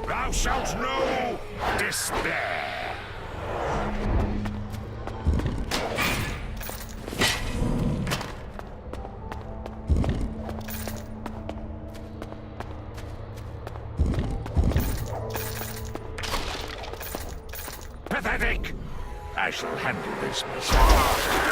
Thou shalt know despair. Pathetic! I shall handle this myself.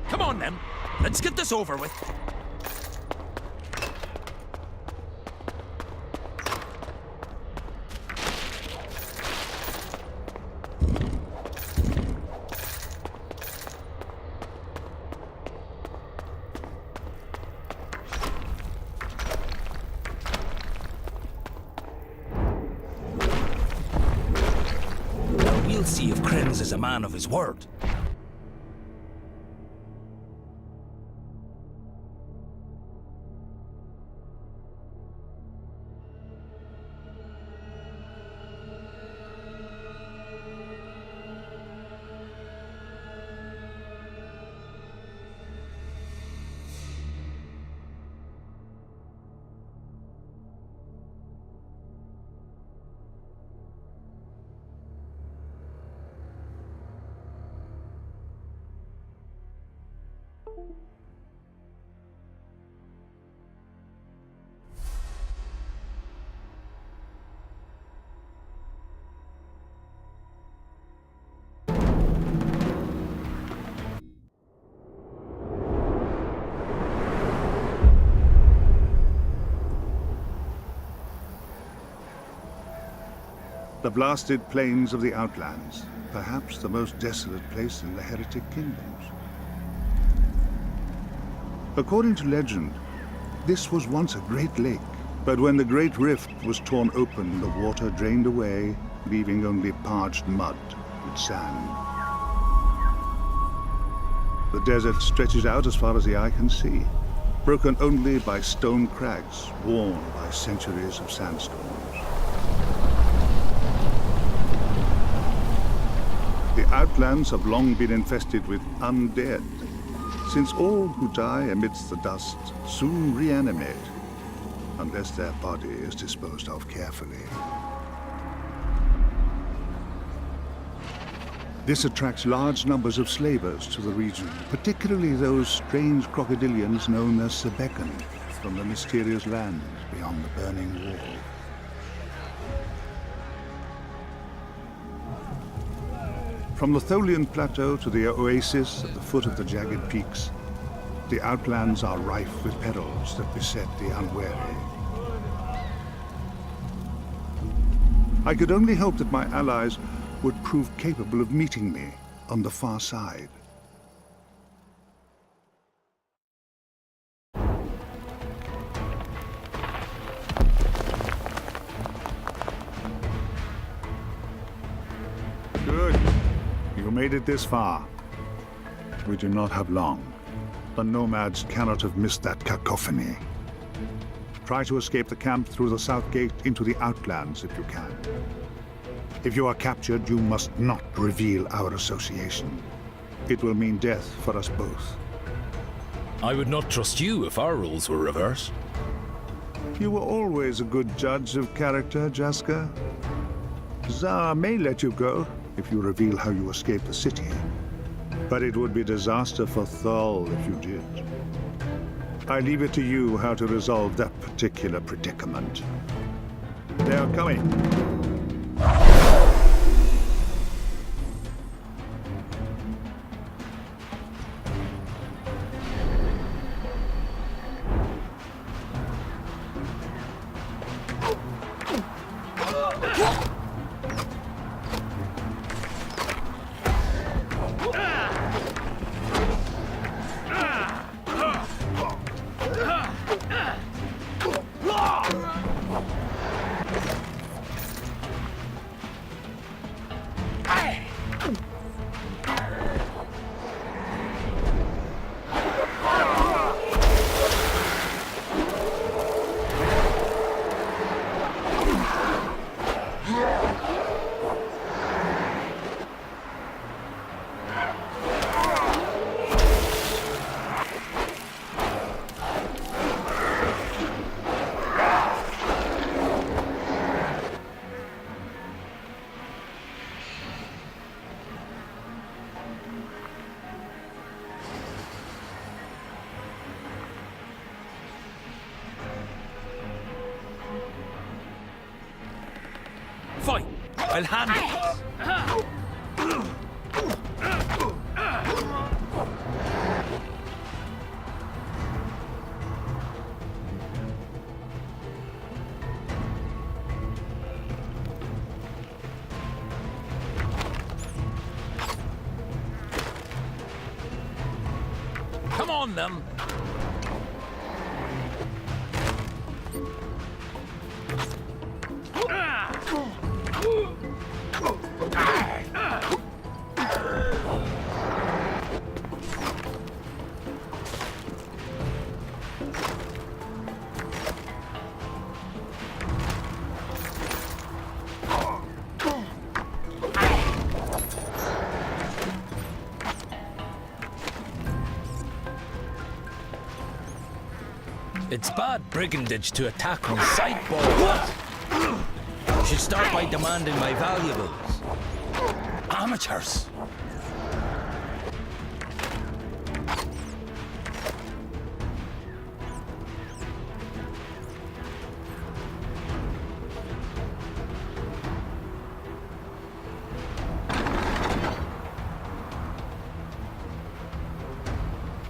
Come on then, let's get this over with. Now we'll see if Krenz is a man of his word. The blasted plains of the Outlands, perhaps the most desolate place in the Heretic Kingdoms. According to legend, this was once a great lake, but when the Great Rift was torn open, the water drained away, leaving only parched mud and sand. The desert stretches out as far as the eye can see, broken only by stone crags worn by centuries of sandstorms. The Outlands have long been infested with undead, since all who die amidst the dust soon reanimate, unless their body is disposed of carefully. This attracts large numbers of slavers to the region, particularly those strange crocodilians known as Sebekan, from the mysterious lands beyond the burning wall. From the Tholian Plateau to the oasis at the foot of the jagged peaks, the Outlands are rife with perils that beset the unwary. I could only hope that my allies would prove capable of meeting me on the far side. Good. You made it this far. We do not have long. The nomads cannot have missed that cacophony. Try to escape the camp through the south gate into the Outlands if you can. If you are captured, you must not reveal our association. It will mean death for us both. I would not trust you if our roles were reversed. You were always a good judge of character, Jaska. Zaar may let you go if you reveal how you escaped the city. But it would be disaster for Thal if you did. I leave it to you how to resolve that particular predicament. They are coming. Fine, I'll handle it. Come on, then. It's bad brigandage to attack on sight, boys. You should start by demanding my valuables. Amateurs.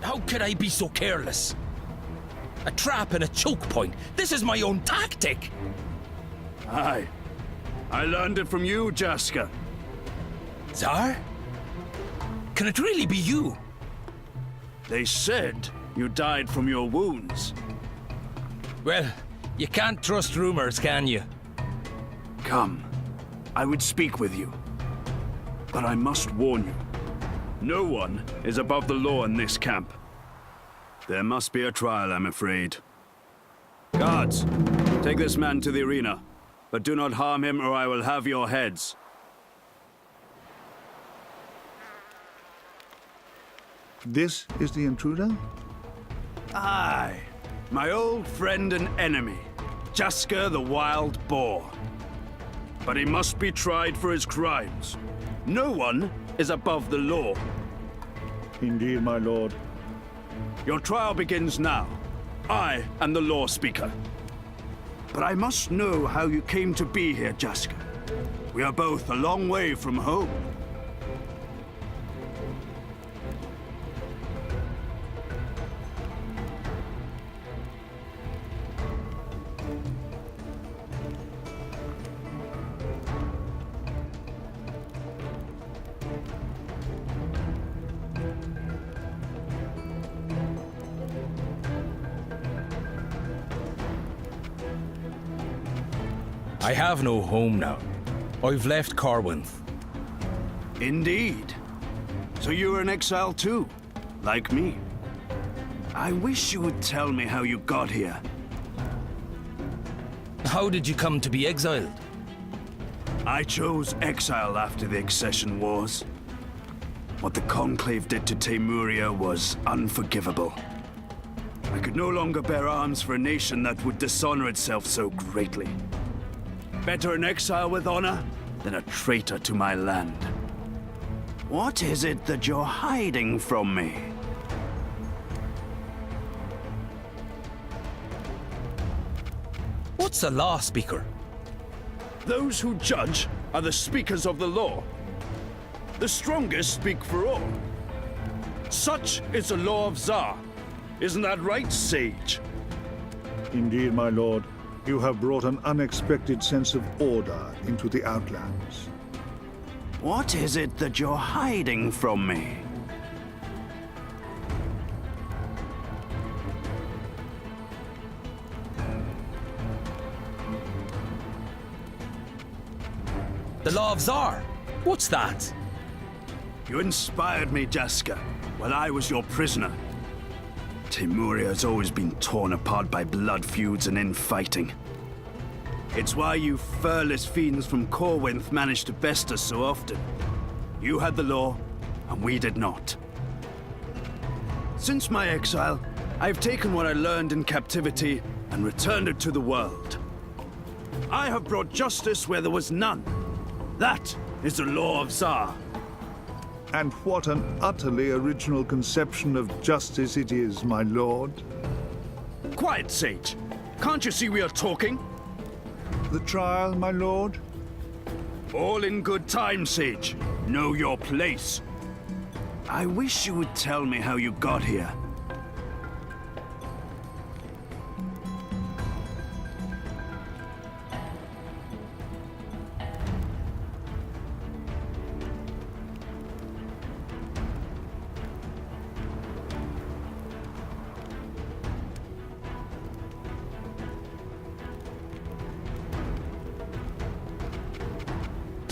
How could I be so careless? A trap and a choke point. This is my own tactic. Aye. I learned it from you, Jaska. Zaar? Can it really be you? They said you died from your wounds. Well, you can't trust rumors, can you? Come. I would speak with you. But I must warn you. No one is above the law in this camp. There must be a trial, I'm afraid. Guards, take this man to the arena. But do not harm him or I will have your heads. This is the intruder? Aye. My old friend and enemy, Jaska the Wild Boar. But he must be tried for his crimes. No one is above the law. Indeed, my lord. Your trial begins now. I am the law speaker. But I must know how you came to be here, Jaska. We are both a long way from home. I have no home now. I've left Corwinth. Indeed. So you're an exile too, like me. I wish you would tell me how you got here. How did you come to be exiled? I chose exile after the Accession Wars. What the Conclave did to Teymuria was unforgivable. I could no longer bear arms for a nation that would dishonor itself so greatly. Better an exile with honor than a traitor to my land. What is it that you're hiding from me? What's a law speaker? Those who judge are the speakers of the law. The strongest speak for all. Such is the law of Zaar. Isn't that right, sage? Indeed, my lord. You have brought an unexpected sense of order into the Outlands. What is it that you're hiding from me? The law of Zaar. What's that? You inspired me, Jaska, while I was your prisoner. Teymuria has always been torn apart by blood feuds and infighting. It's why you furless fiends from Corwynth managed to best us so often. You had the law, and we did not. Since my exile, I've taken what I learned in captivity and returned it to the world. I have brought justice where there was none. That is the law of Zaar. And what an utterly original conception of justice it is, my lord. Quiet, Sage. Can't you see we are talking? The trial, my lord? All in good time, Sage. Know your place. I wish you would tell me how you got here.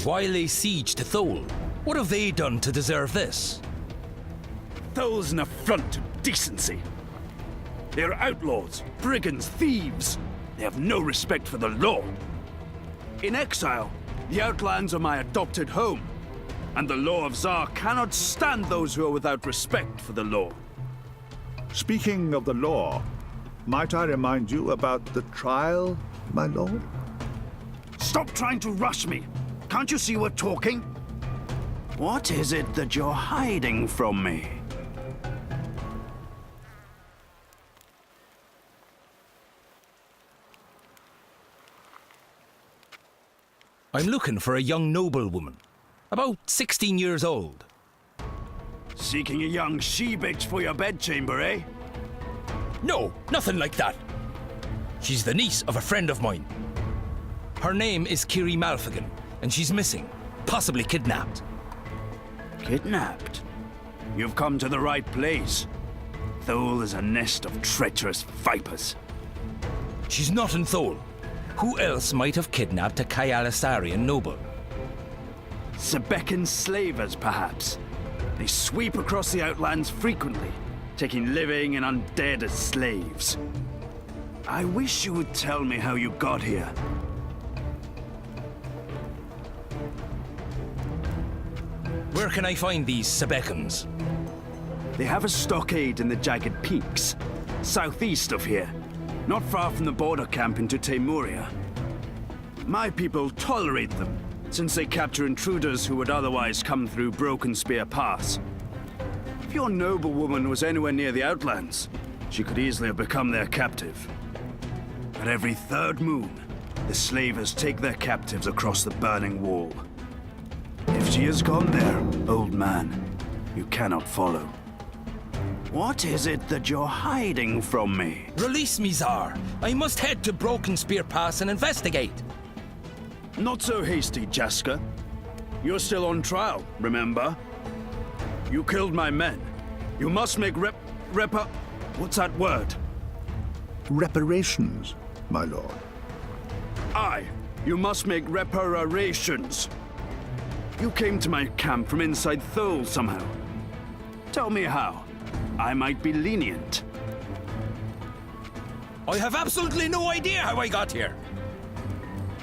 Why lay siege to Thole? What have they done to deserve this? Thole's an affront to decency. They're outlaws, brigands, thieves. They have no respect for the law. In exile, the Outlands are my adopted home, and the law of Zaar cannot stand those who are without respect for the law. Speaking of the law, might I remind you about the trial, my lord? Stop trying to rush me. Can't you see we're talking? What is it that you're hiding from me? I'm looking for a young noblewoman, about 16 years old. Seeking a young she-bitch for your bedchamber, eh? No, nothing like that. She's the niece of a friend of mine. Her name is Kiri Malfigan, and she's missing, possibly kidnapped. Kidnapped? You've come to the right place. Thole is a nest of treacherous vipers. She's not in Thole. Who else might have kidnapped a Kayalisarian noble? Sebekan slavers, perhaps. They sweep across the Outlands frequently, taking living and undead as slaves. I wish you would tell me how you got here. Where can I find these Sebekans? They have a stockade in the Jagged Peaks, southeast of here, not far from the border camp into Teymuria. My people tolerate them, since they capture intruders who would otherwise come through Broken Spear Pass. If your noblewoman was anywhere near the Outlands, she could easily have become their captive. But every third moon, the slavers take their captives across the burning wall. If she has gone there, old man, you cannot follow. What is it that you're hiding from me? Release me, Zaar. I must head to Broken Spear Pass and investigate. Not so hasty, Jaska. You're still on trial, remember? You killed my men. You must make what's that word? Reparations, my lord. Aye, you must make reparations. You came to my camp from inside Thole somehow. Tell me how. I might be lenient. I have absolutely no idea how I got here.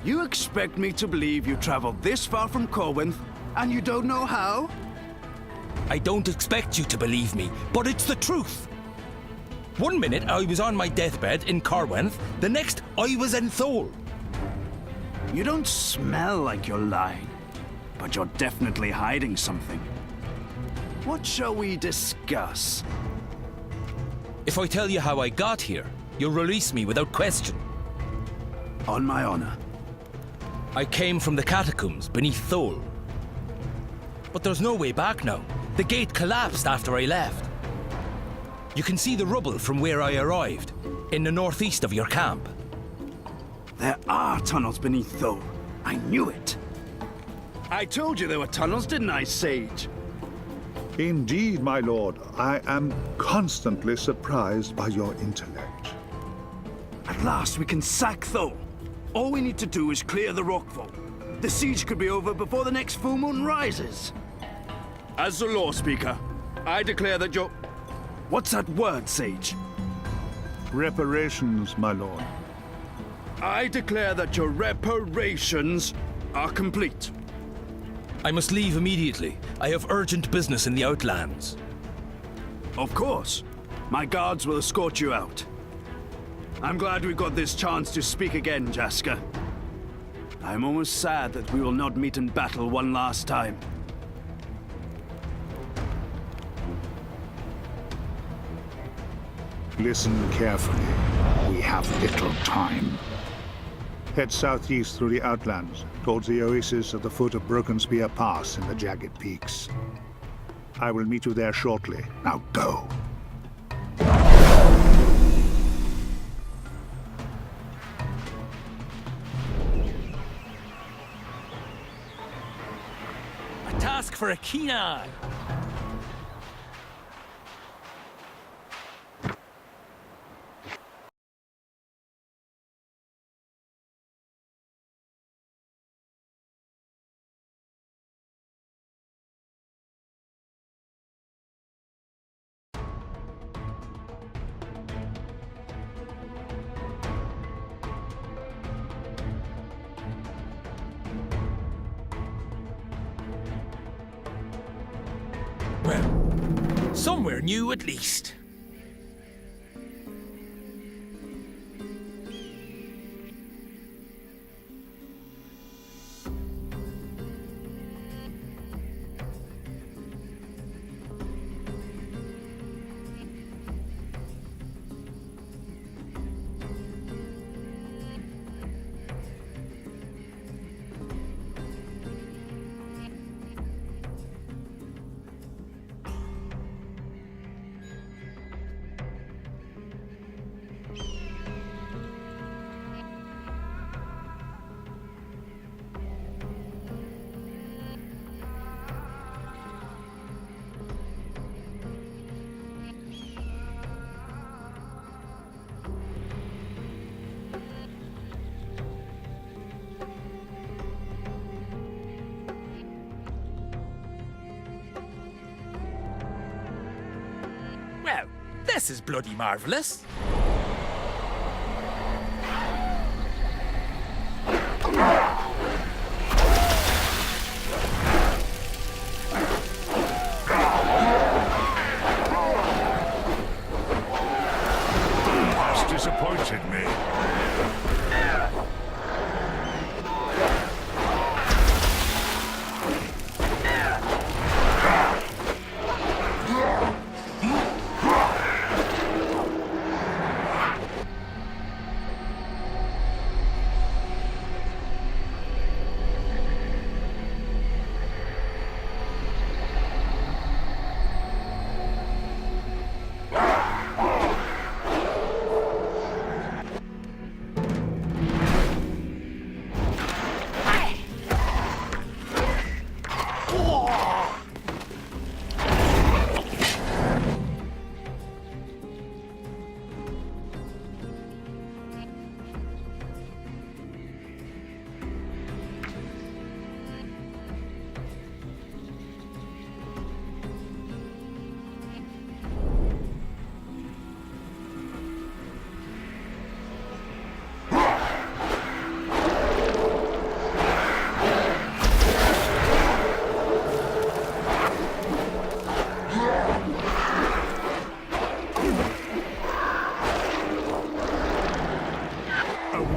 You expect me to believe you traveled this far from Corwynth, and you don't know how? I don't expect you to believe me, but it's the truth. One minute I was on my deathbed in Corwynth, the next I was in Thole. You don't smell like you're lying, but you're definitely hiding something. What shall we discuss? If I tell you how I got here, you'll release me without question. On my honor. I came from the catacombs beneath Thole. But there's no way back now. The gate collapsed after I left. You can see the rubble from where I arrived, in the northeast of your camp. There are tunnels beneath Thole. I knew it. I told you there were tunnels, didn't I, Sage? Indeed, my lord, I am constantly surprised by your intellect. At last we can sack Thole. All we need to do is clear the rockfall. The siege could be over before the next full moon rises. As the law speaker, I declare that you're... What's that word, Sage? Reparations, my lord. I declare that your reparations are complete. I must leave immediately. I have urgent business in the Outlands. Of course. My guards will escort you out. I'm glad we got this chance to speak again, Jaska. I'm almost sad that we will not meet in battle one last time. Listen carefully. We have little time. Head southeast through the Outlands, towards the oasis at the foot of Broken Spear Pass in the jagged peaks. I will meet you there shortly. Now go. A task for a keen eye. Well, somewhere new at least. Well, this is bloody marvellous. Has disappointed me.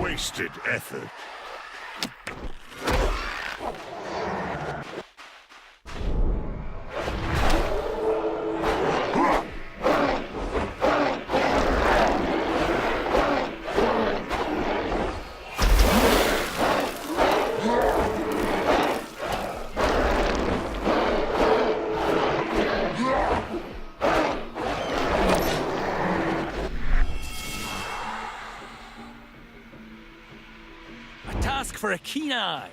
Wasted effort. For a keen eye.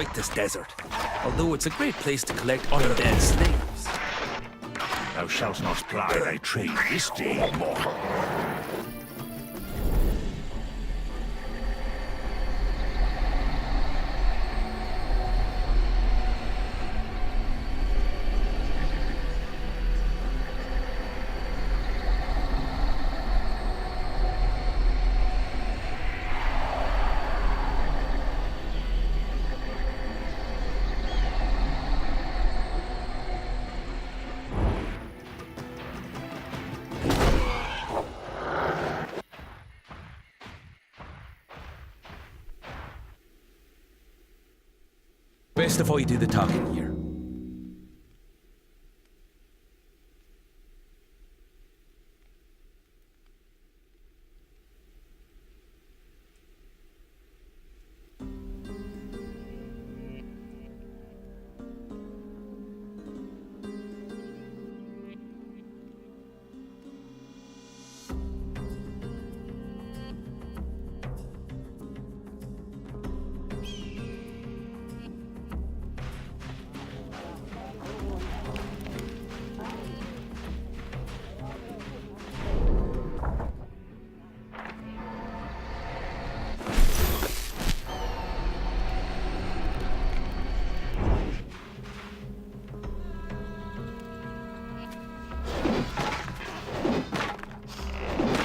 like this desert, although it's a great place to collect undead slaves. Thou shalt not ply thy trade this day, mortal. Best if I do the talking here.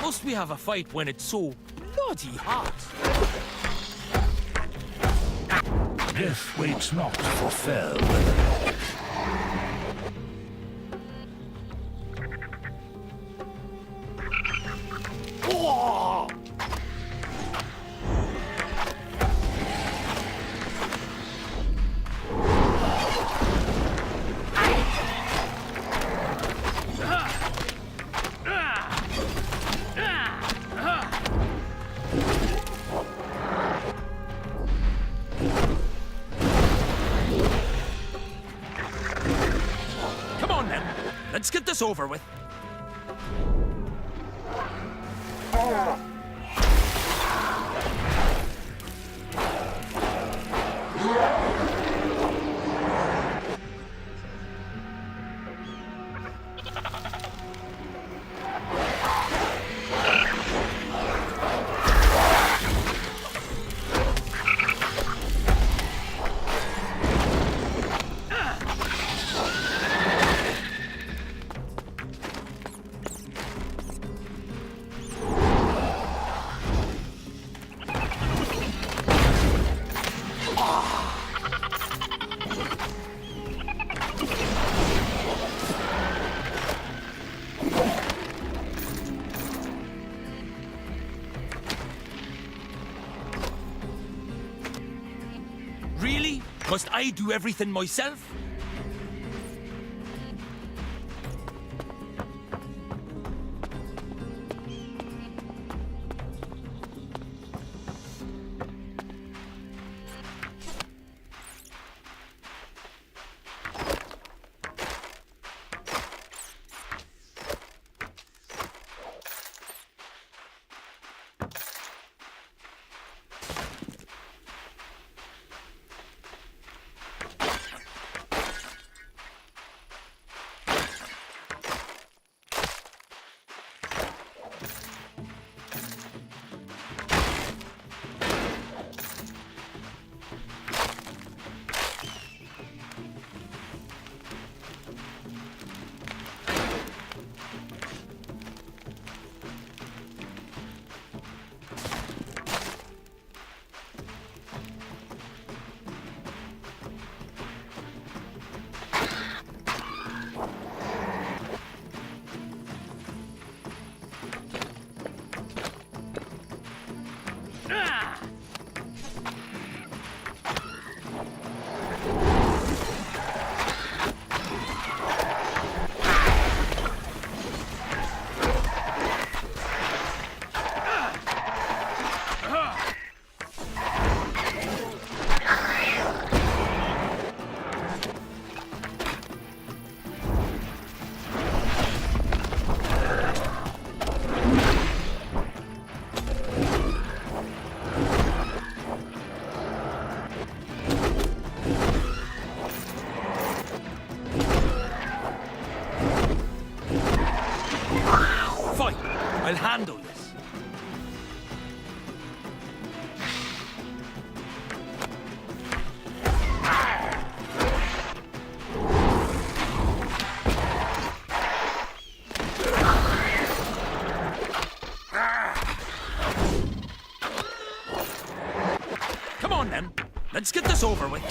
Must we have a fight when it's so bloody hot? Death waits not for fair weather. Come on then, let's get this over with. Really? Must I do everything myself? handle this. Come on then, let's get this over with.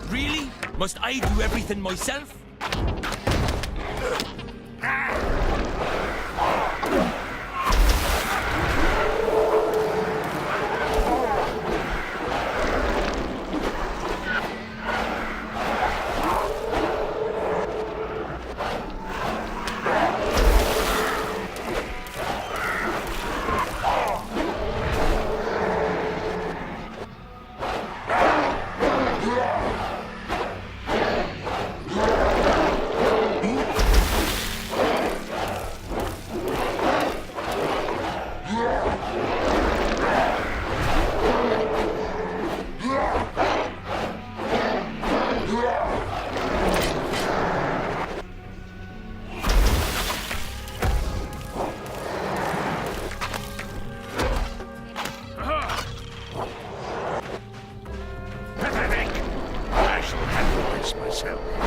Really? Must I do everything myself? Pathetic. I shall handle this myself.